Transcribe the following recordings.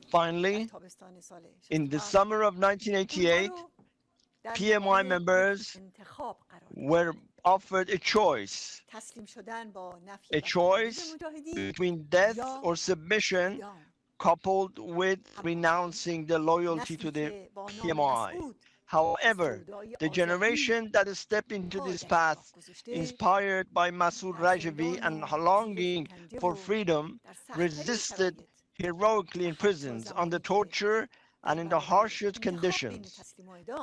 Finally, in the summer of 1988, PMI members were offered a choice between death or submission, coupled with renouncing their loyalty to the PMI. However, the generation that stepped into this path, inspired by Maraym Rajavi and longing for freedom, resisted heroically in prisons, under torture and in the harshest conditions,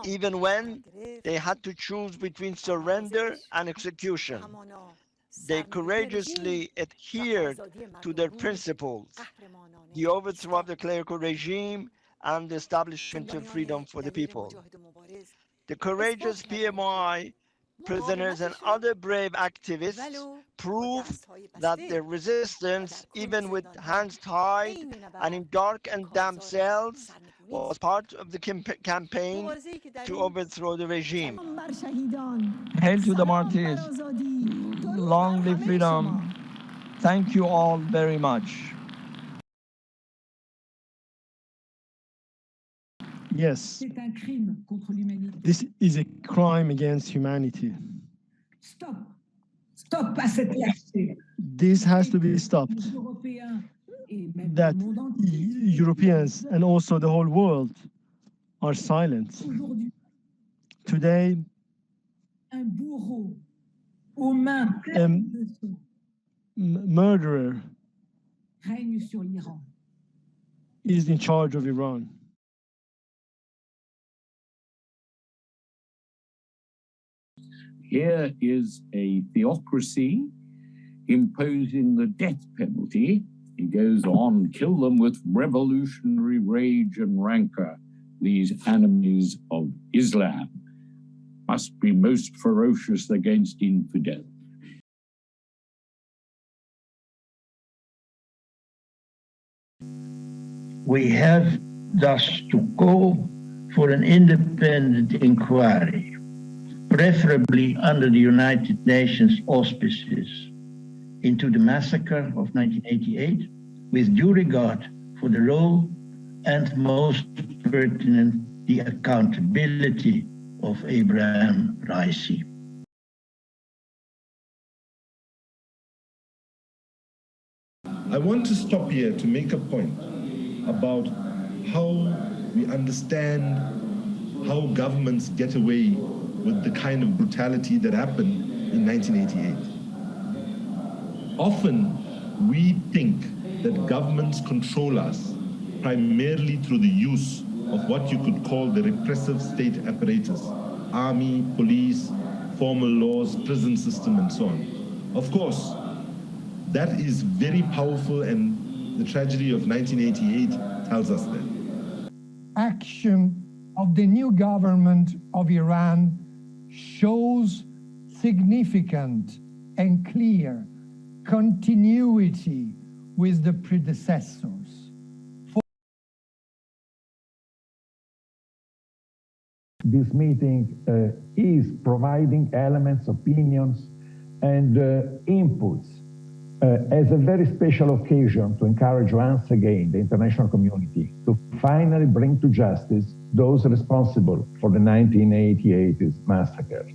even when they had to choose between surrender and execution. They courageously adhered to their principles, the overthrow of the clerical regime and the establishment of freedom for the people. The courageous PMI prisoners and other brave activists proved that their resistance, even with hands tied and in dark and damp cells, was part of the campaign to overthrow the regime. Hail to the martyrs. Long live freedom. Thank you all very much. Yes, this is a crime against humanity. Stop à cette lâcheté. This has to be stopped. That Europeans and also the whole world are silent. Today, a murderer is in charge of Iran. Here is a theocracy imposing the death penalty. He goes on, kill them with revolutionary rage and rancor. These enemies of Islam must be most ferocious against infidels. We have thus to call for an independent inquiry, preferably under the United Nations auspices, into the massacre of 1988, with due regard for the role and, most pertinent, the accountability of Ebrahim Raisi. I want to stop here to make a point about how we understand how governments get away with the kind of brutality that happened in 1988. Often, we think that governments control us primarily through the use of what you could call the repressive state apparatus, army, police, formal laws, prison system, and so on. Of course, that is very powerful, and the tragedy of 1988 tells us that. Action of the new government of Iran shows significant and clear continuity with the predecessors. This meeting is providing elements, opinions, and inputs as a very special occasion to encourage once again the international community to finally bring to justice those responsible for the 1988 massacres.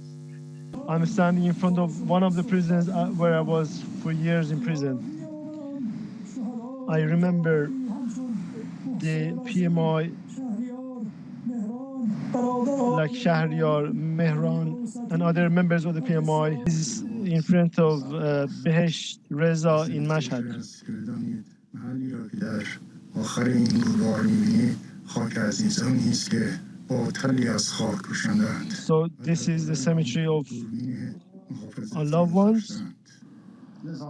I'm standing in front of one of the prisons where I was for years in prison. I remember the PMI, like Shahryar, Mehran, and other members of the PMI, is in front of Behesht Reza in Mashhad. So this is the cemetery of our loved ones.